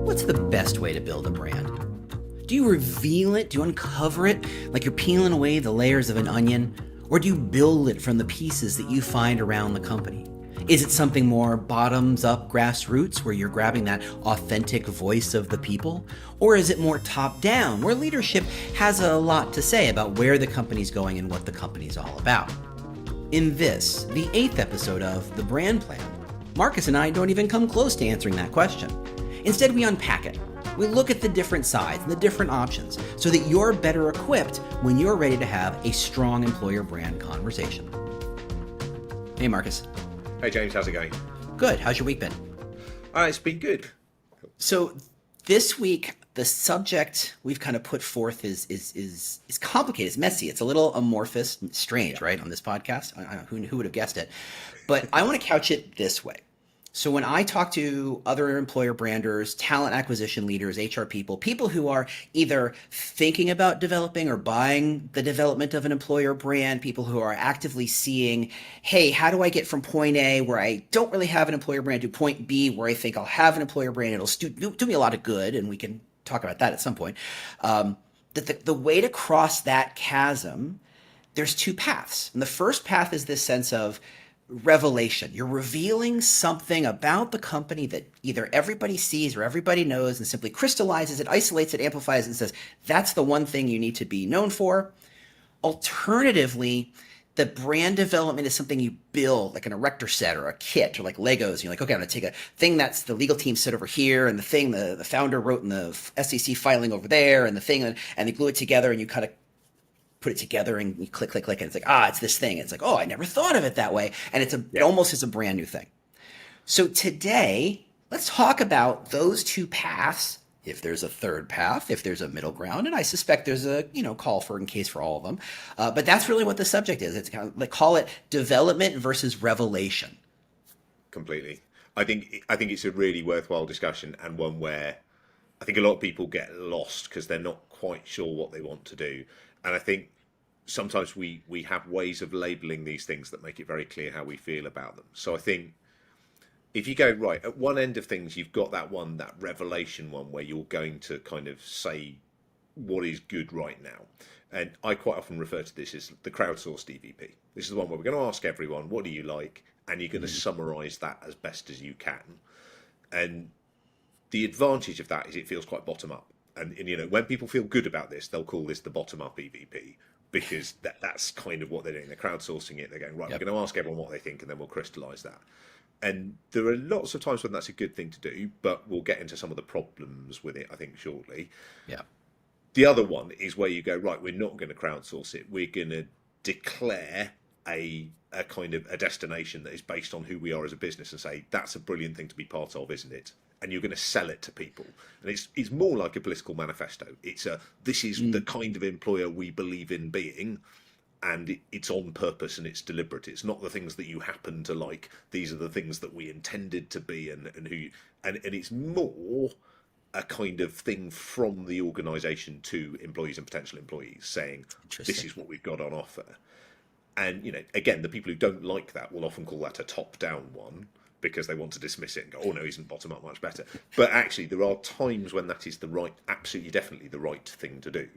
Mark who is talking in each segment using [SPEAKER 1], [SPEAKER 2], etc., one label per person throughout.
[SPEAKER 1] What's the best way to build a brand? Do you reveal it? Do you uncover it like you're peeling away the layers of an onion? Or do you build it from the pieces that you find around the company? Is it something more bottoms up, grassroots, where you're grabbing that authentic voice of the people? Or is it more top down, where leadership has a lot to say about where the company's going and what the company's all about? In this, the 8th episode of The Brand Plan, Marcus and I don't even come close to answering that question. Instead, we unpack it. We look at the different sides and the different options so that you're better equipped when you're ready to have a strong employer brand conversation. Hey, Marcus.
[SPEAKER 2] Hey, James. How's it going?
[SPEAKER 1] Good. How's your week been?
[SPEAKER 2] It's been good.
[SPEAKER 1] So this week, the subject we've kind of put forth is complicated. It's messy. It's a little amorphous, strange, right, on this podcast. I don't know, who would have guessed it? But I want to couch it this way. So when I talk to other employer branders, talent acquisition leaders, HR people who are either thinking about developing or buying the development of an employer brand, people who are actively seeing, hey, how do I get from point A where I don't really have an employer brand to point B where I think I'll have an employer brand, it'll do me a lot of good, and we can talk about that at some point. That the way to cross that chasm, there's two paths. And the first path is this sense of revelation. You're revealing something about the company that either everybody sees or everybody knows and simply crystallizes it, isolates it, amplifies it, and says, that's the one thing you need to be known for. Alternatively, the brand development is something you build, like an erector set or a kit or like Legos. And you're like, okay, I'm going to take a thing that's the legal team set over here and the thing the founder wrote in the SEC filing over there and the thing, and they glue it together and you kind of put it together and you click, and it's like, it's this thing. It's like, I never thought of it that way. And it almost is a brand new thing. So today, let's talk about those two paths. If there's a third path, if there's a middle ground, and I suspect there's a call for in case for all of them. But that's really what the subject is. It's kind of like, call it development versus revelation.
[SPEAKER 2] Completely. I think it's a really worthwhile discussion, and one where I think a lot of people get lost because they're not quite sure what they want to do. And I think sometimes we have ways of labeling these things that make it very clear how we feel about them. So I think if you go right at one end of things, you've got that revelation one where you're going to kind of say what is good right now. And I quite often refer to this as the crowdsourced EVP. This is the one where we're going to ask everyone, what do you like? And you're going to summarize that as best as you can. And the advantage of that is it feels quite bottom up. And when people feel good about this, they'll call this the bottom-up EVP because that's kind of what they're doing. They're crowdsourcing it. They're going, right, We're going to ask everyone what they think, and then we'll crystallise that. And there are lots of times when that's a good thing to do, but we'll get into some of the problems with it, I think, shortly.
[SPEAKER 1] Yeah.
[SPEAKER 2] The other one is where you go, right, we're not going to crowdsource it. We're going to declare a kind of a destination that is based on who we are as a business and say, that's a brilliant thing to be part of, isn't it? And you're going to sell it to people. And it's more like a political manifesto. This is the kind of employer we believe in being, and it's on purpose and it's deliberate. It's not the things that you happen to like. These are the things that we intended to be, and it's more a kind of thing from the organisation to employees and potential employees saying, this is what we've got on offer. And, again, the people who don't like that will often call that a top-down one, because they want to dismiss it and go, no, isn't bottom up much better? But actually, there are times when that is absolutely definitely the right thing to do,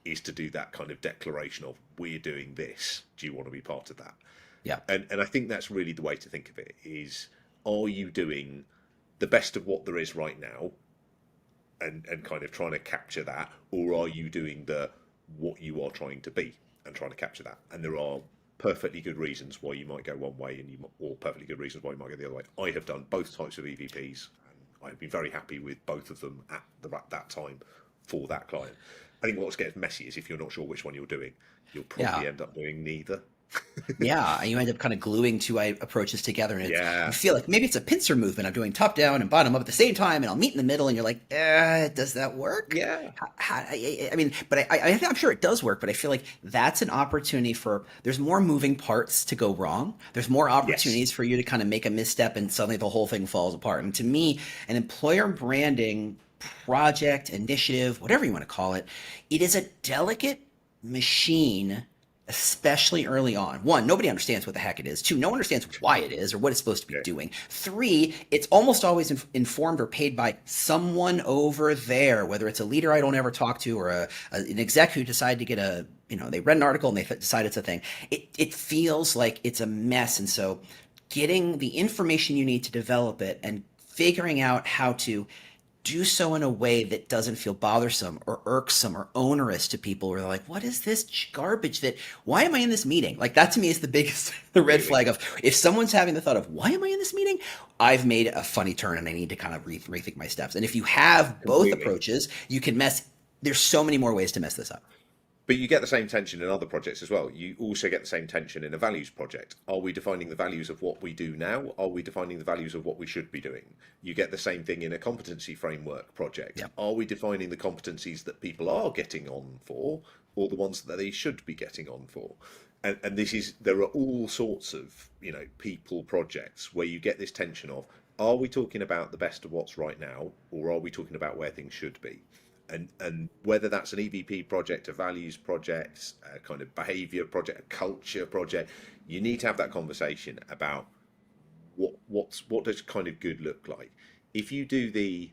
[SPEAKER 2] is to do that kind of declaration of, we're doing this. Do you want to be part of that?
[SPEAKER 1] Yeah.
[SPEAKER 2] And I think that's really the way to think of it is, are you doing the best of what there is right now and kind of trying to capture that? Or are you doing what you are trying to be and trying to capture that? And there are perfectly good reasons why you might go one way or perfectly good reasons why you might go the other way. I have done both types of EVPs and I've been very happy with both of them at that time for that client. I think what gets messy is if you're not sure which one you're doing, you'll probably end up doing neither.
[SPEAKER 1] Yeah, and you end up kind of gluing two approaches together, and you feel like maybe it's a pincer movement. I'm doing top down and bottom up at the same time, and I'll meet in the middle, and you're like, does that work?
[SPEAKER 2] Yeah.
[SPEAKER 1] I'm sure it does work, but I feel like that's an opportunity there's more moving parts to go wrong. There's more opportunities for you to kind of make a misstep, and suddenly the whole thing falls apart. And to me, an employer branding project, initiative, whatever you want to call it, it is a delicate machine especially early on. One, nobody understands what the heck it is. Two, no one understands why it is or what it's supposed to be
[SPEAKER 2] Yeah,
[SPEAKER 1] doing. Three, it's almost always informed or paid by someone over there, whether it's a leader I don't ever talk to or an exec who decided to get they read an article and they decide it's a thing. It feels like it's a mess. And so getting the information you need to develop it and figuring out how to do so in a way that doesn't feel bothersome or irksome or onerous to people where they're like, what is this garbage why am I in this meeting? Like that to me is the biggest, the red
[SPEAKER 2] completely.
[SPEAKER 1] flag of if someone's having the thought of why am I in this meeting? I've made a funny turn and I need to kind of rethink my steps. And if you have both
[SPEAKER 2] Completely.
[SPEAKER 1] approaches, there's so many more ways to mess this up.
[SPEAKER 2] But you get the same tension in other projects as well. You also get the same tension in a values project. Are we defining the values of what we do now? Are we defining the values of what we should be doing? You get the same thing in a competency framework project.
[SPEAKER 1] Yeah.
[SPEAKER 2] Are we defining the competencies that people are getting on for, or the ones that they should be getting on for? And there are all sorts of, people projects where you get this tension of, are we talking about the best of what's right now, or are we talking about where things should be? And whether that's an EVP project, a values project, a kind of behavior project, a culture project, you need to have that conversation about what does kind of good look like. If you do the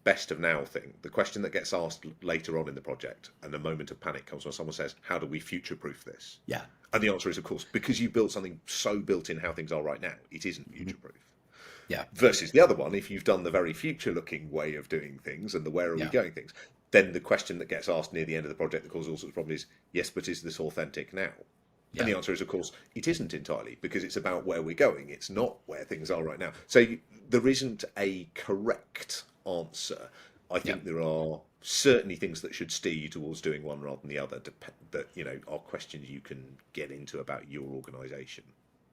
[SPEAKER 2] best of now thing, the question that gets asked later on in the project, and a moment of panic comes when someone says, "How do we future-proof this?"
[SPEAKER 1] Yeah.
[SPEAKER 2] And the answer is, of course, because you built something so built in how things are right now, it isn't
[SPEAKER 1] Mm-hmm.
[SPEAKER 2] future-proof.
[SPEAKER 1] Yeah.
[SPEAKER 2] Versus the other one, if you've done the very future-looking way of doing things and the where are we
[SPEAKER 1] Yeah.
[SPEAKER 2] going things, then the question that gets asked near the end of the project that causes all sorts of problems is, yes, but is this authentic now? And
[SPEAKER 1] Yeah.
[SPEAKER 2] the answer is, of course, it isn't entirely, because it's about where we're going. It's not where things are right now. So there isn't a correct answer. I
[SPEAKER 1] Yeah.
[SPEAKER 2] think there are certainly things that should steer you towards doing one rather than the other, that, are questions you can get into about your organisation.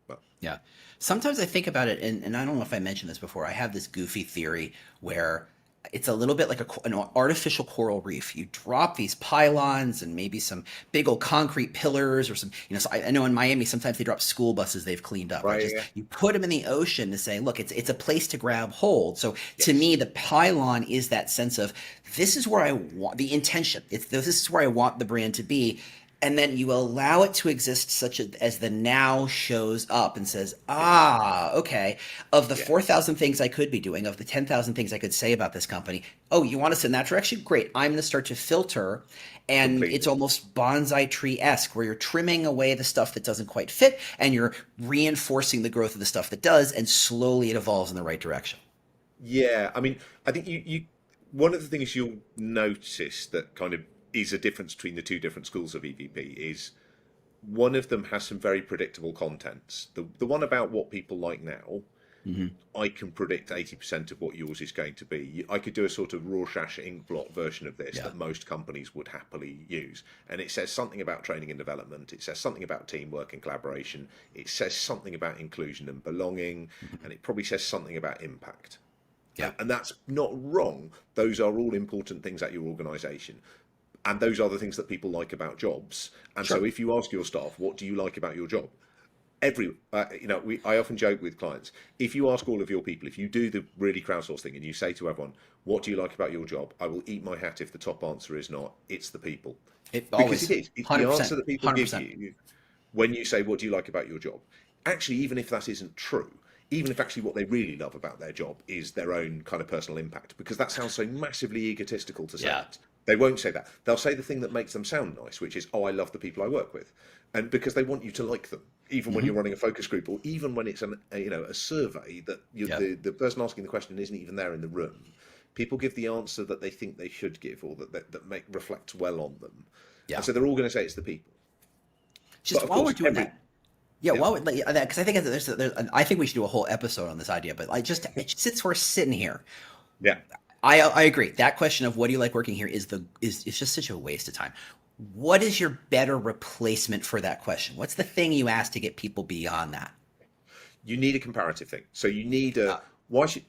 [SPEAKER 2] But
[SPEAKER 1] Yeah. Sometimes I think about it, and I don't know if I mentioned this before. I have this goofy theory where it's a little bit like an artificial coral reef. You drop these pylons and maybe some big old concrete pillars or some, so I know in Miami sometimes they drop school buses they've cleaned up, right?
[SPEAKER 2] right,
[SPEAKER 1] Just
[SPEAKER 2] yeah,
[SPEAKER 1] you put them in the ocean to say, look, it's a place to grab hold. So to
[SPEAKER 2] yes,
[SPEAKER 1] me, the pylon is that sense of this is where I want the intention. This is where I want the brand to be, and then you allow it to exist as the now shows up and says,
[SPEAKER 2] yeah,
[SPEAKER 1] okay, of the
[SPEAKER 2] yeah,
[SPEAKER 1] 4,000 things I could be doing, of the 10,000 things I could say about this company, oh, you want us in that direction? Great. I'm going to start to filter. And it's
[SPEAKER 2] completely.
[SPEAKER 1] almost bonsai tree-esque where you're trimming away the stuff that doesn't quite fit and you're reinforcing the growth of the stuff that does, and slowly it evolves in the right direction.
[SPEAKER 2] Yeah, I mean, I think you one of the things you'll notice that kind of is a difference between the two different schools of EVP is one of them has some very predictable contents. The one about what people like now,
[SPEAKER 1] Hmm.
[SPEAKER 2] I can predict 80% of what yours is going to be. I could do a sort of Rorschach inkblot version of this
[SPEAKER 1] Yeah.
[SPEAKER 2] that most companies would happily use. And it says something about training and development. It says something about teamwork and collaboration. It says something about inclusion and belonging. And it probably says something about impact.
[SPEAKER 1] Yeah.
[SPEAKER 2] And that's not wrong. Those are all important things at your organization. And those are the things that people like about jobs. And so
[SPEAKER 1] Sure.
[SPEAKER 2] if you ask your staff, what do you like about your job? I often joke with clients, if you ask all of your people, if you do the really crowdsource thing and you say to everyone, what do you like about your job? I will eat my hat if the top answer is not, it's the people.
[SPEAKER 1] It
[SPEAKER 2] Because it
[SPEAKER 1] always
[SPEAKER 2] is. It's the
[SPEAKER 1] 100%.
[SPEAKER 2] answer that people give
[SPEAKER 1] 100%.
[SPEAKER 2] you when you say, what do you like about your job? Actually, even if that isn't true, even if actually what they really love about their job is their own kind of personal impact, because that sounds so massively egotistical to say
[SPEAKER 1] Yeah.
[SPEAKER 2] it. They won't say that. They'll say the thing that makes them sound nice, which is, oh, I love the people I work with. And because they want you to like them, even when
[SPEAKER 1] Hmm.
[SPEAKER 2] you're running a focus group, or even when it's a survey that
[SPEAKER 1] Yeah.
[SPEAKER 2] the person asking the question isn't even there in the room. People give the answer that they think they should give, or that reflects well on them.
[SPEAKER 1] Yeah.
[SPEAKER 2] And so they're all going to say it's the people. But
[SPEAKER 1] Just
[SPEAKER 2] of
[SPEAKER 1] while we're
[SPEAKER 2] course,
[SPEAKER 1] doing that, yeah,
[SPEAKER 2] yeah,
[SPEAKER 1] while we, like, that, because I think I think we should do a whole episode on this idea. But since we're sitting here,
[SPEAKER 2] yeah.
[SPEAKER 1] I agree. That question of what do you like working here is just such a waste of time. What is your better replacement for that question? What's the thing you ask to get people beyond that?
[SPEAKER 2] You need a comparative thing. So you need
[SPEAKER 1] Uh,
[SPEAKER 2] why should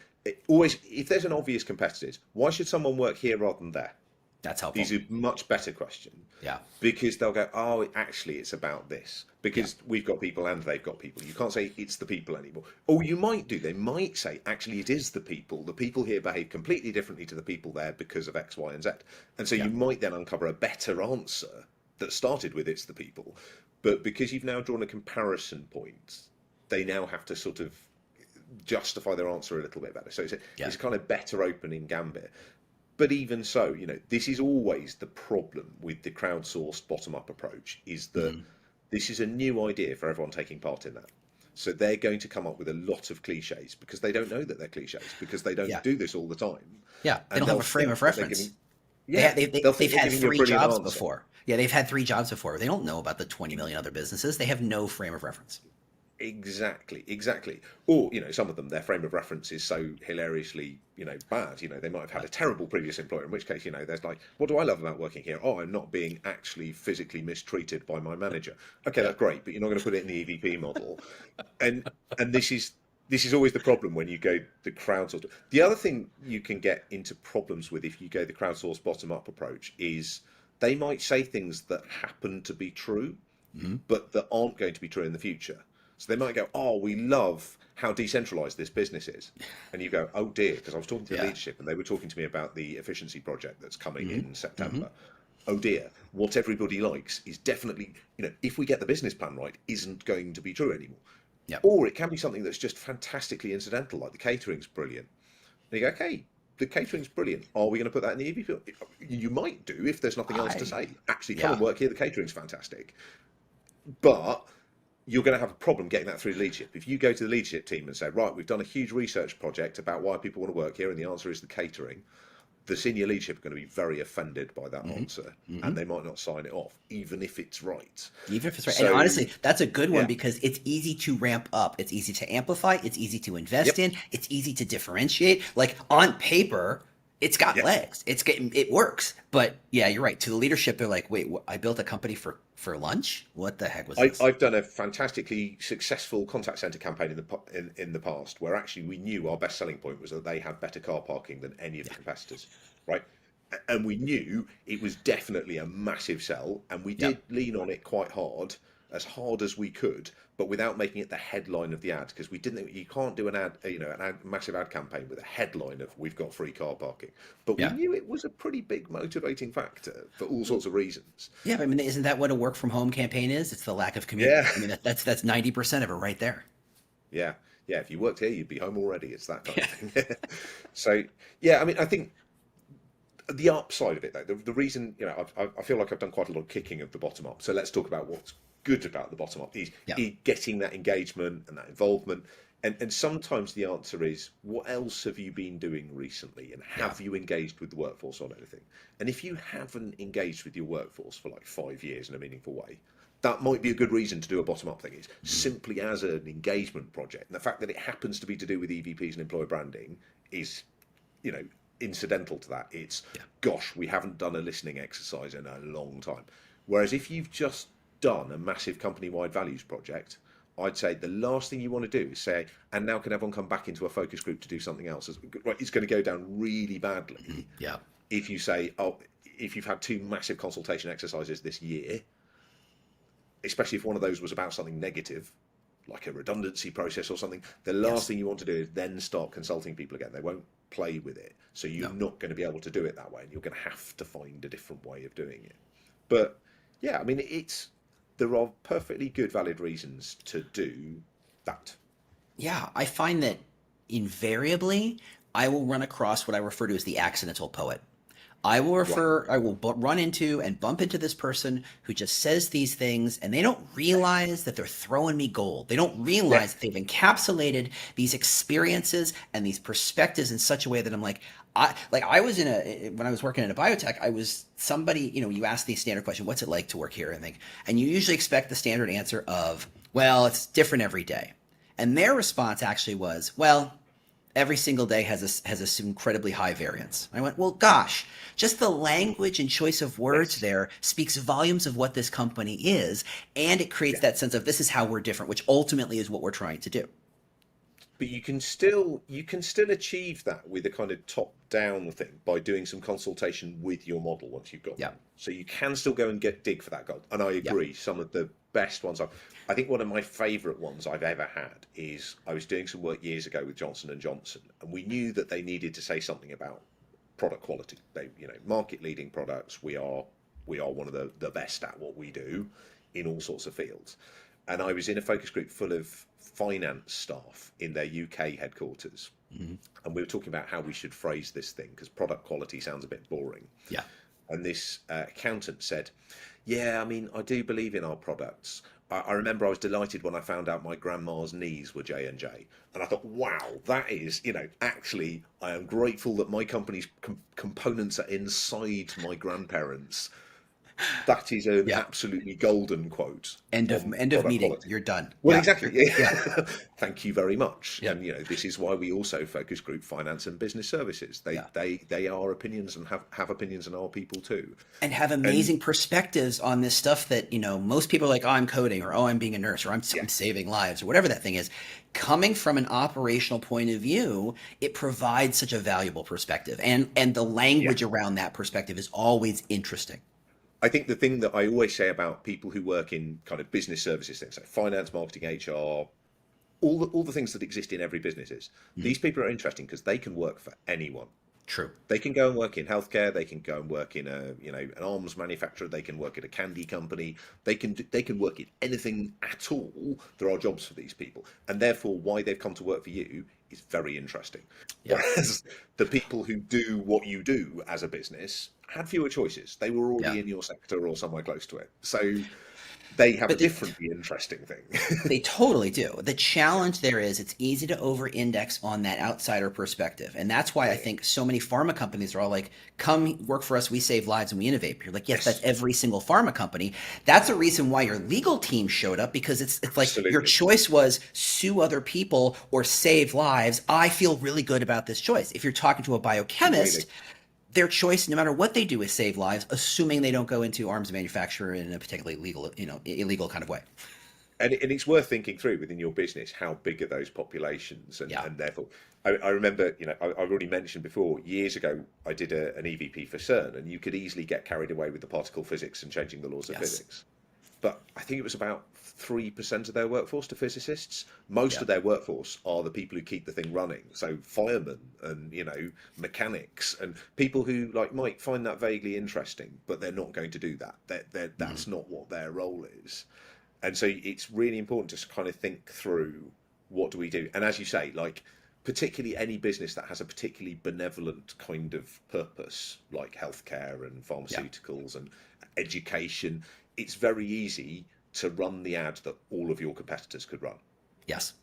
[SPEAKER 2] always, if there's an obvious competitors, why should someone work here rather than there?
[SPEAKER 1] that's helpful.
[SPEAKER 2] Is a much better question,
[SPEAKER 1] Yeah.
[SPEAKER 2] because they'll go, oh, actually, it's about this.
[SPEAKER 1] Yeah.
[SPEAKER 2] Because we've got people and they've got people. You can't say it's the people anymore. Or you might do. They might say, actually, it is the people. The people here behave completely differently to the people there because of X, Y, and Z. And so
[SPEAKER 1] Yeah.
[SPEAKER 2] you might then uncover a better answer that started with it's the people, but because you've now drawn a comparison point, they now have to sort of justify their answer a little bit better. So
[SPEAKER 1] Yeah.
[SPEAKER 2] it's a kind of better opening gambit. But even so, this is always the problem with the crowdsourced bottom-up approach, is that
[SPEAKER 1] Hmm.
[SPEAKER 2] this is a new idea for everyone taking part in that. So they're going to come up with a lot of cliches because they don't know that they're cliches, because they don't
[SPEAKER 1] Yeah.
[SPEAKER 2] do this all the time.
[SPEAKER 1] Yeah. They
[SPEAKER 2] And
[SPEAKER 1] don't have
[SPEAKER 2] they'll
[SPEAKER 1] a frame
[SPEAKER 2] think
[SPEAKER 1] of
[SPEAKER 2] that they're
[SPEAKER 1] reference.
[SPEAKER 2] giving, yeah, they'll think
[SPEAKER 1] They've
[SPEAKER 2] they're
[SPEAKER 1] had
[SPEAKER 2] giving you a
[SPEAKER 1] three
[SPEAKER 2] brilliant
[SPEAKER 1] jobs
[SPEAKER 2] answer.
[SPEAKER 1] before. Yeah, they've had three jobs before. They don't know about the 20 million other businesses. They have no frame of reference.
[SPEAKER 2] Exactly, exactly. Or, some of them, their frame of reference is so hilariously, bad. They might have had a terrible previous employer, in which case, there's like, what do I love about working here? Oh, I'm not being actually physically mistreated by my manager. Okay,
[SPEAKER 1] Yeah.
[SPEAKER 2] that's great, but you're not going to put it in the EVP model. And this is always the problem when you go the crowdsourced. The other thing you can get into problems with if you go the crowdsourced bottom up approach is they might say things that happen to be true,
[SPEAKER 1] Hmm.
[SPEAKER 2] but that aren't going to be true in the future. So they might go, "Oh, we love how decentralized this business is," and you go, "Oh dear," because I was talking to the
[SPEAKER 1] Yeah.
[SPEAKER 2] leadership and they were talking to me about the efficiency project that's coming
[SPEAKER 1] Hmm.
[SPEAKER 2] in
[SPEAKER 1] Hmm.
[SPEAKER 2] September. Oh dear, what everybody likes is definitely, if we get the business plan right, isn't going to be true anymore.
[SPEAKER 1] Yeah.
[SPEAKER 2] Or it can be something that's just fantastically incidental, like the catering's brilliant. And you go, "Okay, the catering's brilliant. Are we going to put that in the EVP?" You might do if there's nothing else to
[SPEAKER 1] I.
[SPEAKER 2] say. Actually, come and
[SPEAKER 1] Yeah.
[SPEAKER 2] work here. The catering's fantastic, but you're going to have a problem getting that through leadership. If you go to the leadership team and say, right, we've done a huge research project about why people want to work here, and the answer is the catering, the senior leadership are going to be very offended by that
[SPEAKER 1] Hmm.
[SPEAKER 2] answer,
[SPEAKER 1] Hmm.
[SPEAKER 2] and they might not sign it off, even if it's right.
[SPEAKER 1] Even if it's right. And
[SPEAKER 2] So,
[SPEAKER 1] honestly, that's a good one
[SPEAKER 2] yeah,
[SPEAKER 1] because it's easy to ramp up. It's easy to amplify. It's easy to invest
[SPEAKER 2] yep,
[SPEAKER 1] in. It's easy to differentiate. Like on paper, it's got
[SPEAKER 2] yep.
[SPEAKER 1] legs. It works. But yeah, you're right. To the leadership, they're like, wait, I built a company for lunch? What the heck was this?
[SPEAKER 2] I've done a fantastically successful contact center campaign in the past, where actually we knew our best selling point was that they had better car parking than any of the
[SPEAKER 1] Yeah.
[SPEAKER 2] competitors, right? And we knew it was definitely a massive sell, and we
[SPEAKER 1] Yep.
[SPEAKER 2] did lean on it quite hard as we could, but without making it the headline of the ad, because we didn't. You can't do an ad, massive ad campaign with a headline of "We've got free car parking," but we
[SPEAKER 1] Yeah.
[SPEAKER 2] knew it was a pretty big motivating factor for all sorts of reasons.
[SPEAKER 1] Yeah. I mean, isn't that what a work from home campaign is? It's the lack of commute.
[SPEAKER 2] Yeah,
[SPEAKER 1] I mean, that's 90% of it right there.
[SPEAKER 2] yeah, yeah. If you worked here, you'd be home already. It's that kind of
[SPEAKER 1] Yeah.
[SPEAKER 2] thing. So, yeah, I mean, I think the upside of it, though, the reason, I feel like I've done quite a lot of kicking of the bottom up. So let's talk about what's good about the bottom up
[SPEAKER 1] Yeah.
[SPEAKER 2] is getting that engagement and that involvement. And sometimes the answer is, what else have you been doing recently? And
[SPEAKER 1] Yeah.
[SPEAKER 2] have you engaged with the workforce on anything? And if you haven't engaged with your workforce for like 5 years in a meaningful way, that might be a good reason to do a bottom up thing. It's simply as an engagement project. And the fact that it happens to be to do with EVPs and employer branding is, you know, incidental to that. It's,
[SPEAKER 1] Yeah.
[SPEAKER 2] gosh, we haven't done a listening exercise in a long time. Whereas if you've just done a massive company-wide values project, I'd say the last thing you want to do is say, and now can everyone come back into a focus group to do something else? It's going to go down really badly
[SPEAKER 1] Yeah.
[SPEAKER 2] if you say, oh, if you've had two massive consultation exercises this year, especially if one of those was about something negative, like a redundancy process or something, the last
[SPEAKER 1] Yes.
[SPEAKER 2] thing you want to do is then start consulting people again. They won't play with it. So you're
[SPEAKER 1] No.
[SPEAKER 2] not going to be able to do it that way. And you're going to have to find a different way of doing it. But yeah, I mean, there are perfectly good, valid reasons to do that.
[SPEAKER 1] Yeah, I find that invariably I will run across what I refer to as the accidental poet.
[SPEAKER 2] Right.
[SPEAKER 1] I will run into and bump into this person who just says these things and they don't realize that they're throwing me gold. They don't
[SPEAKER 2] Yeah.
[SPEAKER 1] realize that they've encapsulated these experiences and these perspectives in such a way that I'm like, I was when I was working in a biotech, I was somebody, you ask the standard question, what's it like to work here? And you usually expect the standard answer of, well, it's different every day. And their response actually was, well, every single day has a incredibly high variance. I went, well, gosh, just the language and choice of words
[SPEAKER 2] Yes.
[SPEAKER 1] there speaks volumes of what this company is, and it creates
[SPEAKER 2] Yeah.
[SPEAKER 1] that sense of this is how we're different, which ultimately is what we're trying to do.
[SPEAKER 2] But you can still achieve that with a kind of top down thing by doing some consultation with your model once you've got
[SPEAKER 1] Yeah,
[SPEAKER 2] one. So you can still go and get dig for that goal. And I
[SPEAKER 1] yeah,
[SPEAKER 2] agree, some of the best ones I think one of my favorite ones I've ever had is I was doing some work years ago with Johnson and Johnson, and we knew that they needed to say something about product quality. They, market leading products. We are we are one of the best at what we do in all sorts of fields. And I was in a focus group full of finance staff in their UK headquarters.
[SPEAKER 1] Hmm.
[SPEAKER 2] And we were talking about how we should phrase this thing because product quality sounds a bit boring.
[SPEAKER 1] Yeah.
[SPEAKER 2] And this accountant said, "Yeah, I mean, I do believe in our products. I remember I was delighted when I found out my grandma's knees were J&J." And I thought, wow, that is, actually, I am grateful that my company's components are inside my grandparents. That is an
[SPEAKER 1] Yeah.
[SPEAKER 2] absolutely golden quote
[SPEAKER 1] End of
[SPEAKER 2] on
[SPEAKER 1] meeting.
[SPEAKER 2] product quality.
[SPEAKER 1] You're done.
[SPEAKER 2] Well,
[SPEAKER 1] Yeah.
[SPEAKER 2] exactly.
[SPEAKER 1] Yeah.
[SPEAKER 2] Yeah. Thank you very much.
[SPEAKER 1] Yeah.
[SPEAKER 2] And this is why we also focus group finance and business services. They
[SPEAKER 1] Yeah.
[SPEAKER 2] they are opinions and have opinions and are people too.
[SPEAKER 1] And have
[SPEAKER 2] And
[SPEAKER 1] amazing perspectives on this stuff that, most people are like, oh, I'm coding, or oh, I'm being a nurse, or I'm
[SPEAKER 2] yeah,
[SPEAKER 1] saving lives, or whatever that thing is. Coming from an operational point of view, it provides such a valuable perspective. And the
[SPEAKER 2] yeah.
[SPEAKER 1] language around that perspective is always interesting.
[SPEAKER 2] I think the thing that I always say about people who work in kind of business services things, like finance, marketing, HR, all the things that exist in every business is
[SPEAKER 1] Mhm.
[SPEAKER 2] these people are interesting because they can work for anyone.
[SPEAKER 1] True.
[SPEAKER 2] They can go and work in healthcare. They can go and work in an arms manufacturer. They can work at a candy company. They can work in anything at all. There are jobs for these people, and therefore, why they've come to work for you is very interesting.
[SPEAKER 1] Yeah.
[SPEAKER 2] Whereas the people who do what you do as a business had fewer choices. They were
[SPEAKER 1] Yeah.
[SPEAKER 2] already in your sector or somewhere close to it, so they have a
[SPEAKER 1] But the,
[SPEAKER 2] differently interesting thing.
[SPEAKER 1] They totally do. The challenge there is it's easy to over-index on that outsider perspective. And that's why I
[SPEAKER 2] Yeah.
[SPEAKER 1] think so many pharma companies are all like, come work for us, we save lives and we innovate. But you're like, yes, that's
[SPEAKER 2] Yes,
[SPEAKER 1] every single pharma company. That's a reason why your legal team showed up, because it's like your
[SPEAKER 2] absolutely,
[SPEAKER 1] choice was sue other people or save lives. I feel really good about this choice. If you're talking to a
[SPEAKER 2] completely.
[SPEAKER 1] biochemist, their choice, no matter what they do, is save lives, assuming they don't go into arms manufacture in a particularly legal, illegal kind of way.
[SPEAKER 2] And it's worth thinking through within your business how big are those populations, and,
[SPEAKER 1] Yeah.
[SPEAKER 2] and therefore I remember I've already mentioned before years ago I did an EVP for CERN, and you could easily get carried away with the particle physics and changing the laws of
[SPEAKER 1] Yes.
[SPEAKER 2] physics, but I think it was about 3% of their workforce to physicists. Most
[SPEAKER 1] Yeah.
[SPEAKER 2] of their workforce are the people who keep the thing running, so firemen and mechanics and people who might find that vaguely interesting, but they're not going to do that.
[SPEAKER 1] Mhm.
[SPEAKER 2] That's not what their role is. And so it's really important to kind of think through what do we do. And as you say, particularly any business that has a particularly benevolent kind of purpose, like healthcare and
[SPEAKER 1] Yeah.
[SPEAKER 2] pharmaceuticals and education, it's very easy to run the ad that all of your competitors could run.
[SPEAKER 1] Yes.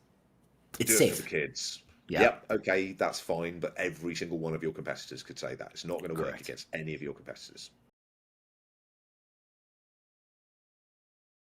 [SPEAKER 1] It's
[SPEAKER 2] Do it for the
[SPEAKER 1] safe.
[SPEAKER 2] kids.
[SPEAKER 1] Yeah.
[SPEAKER 2] Yep, okay, that's fine, but every single one of your competitors could say that. It's not going to work
[SPEAKER 1] Correct.
[SPEAKER 2] against any of your competitors.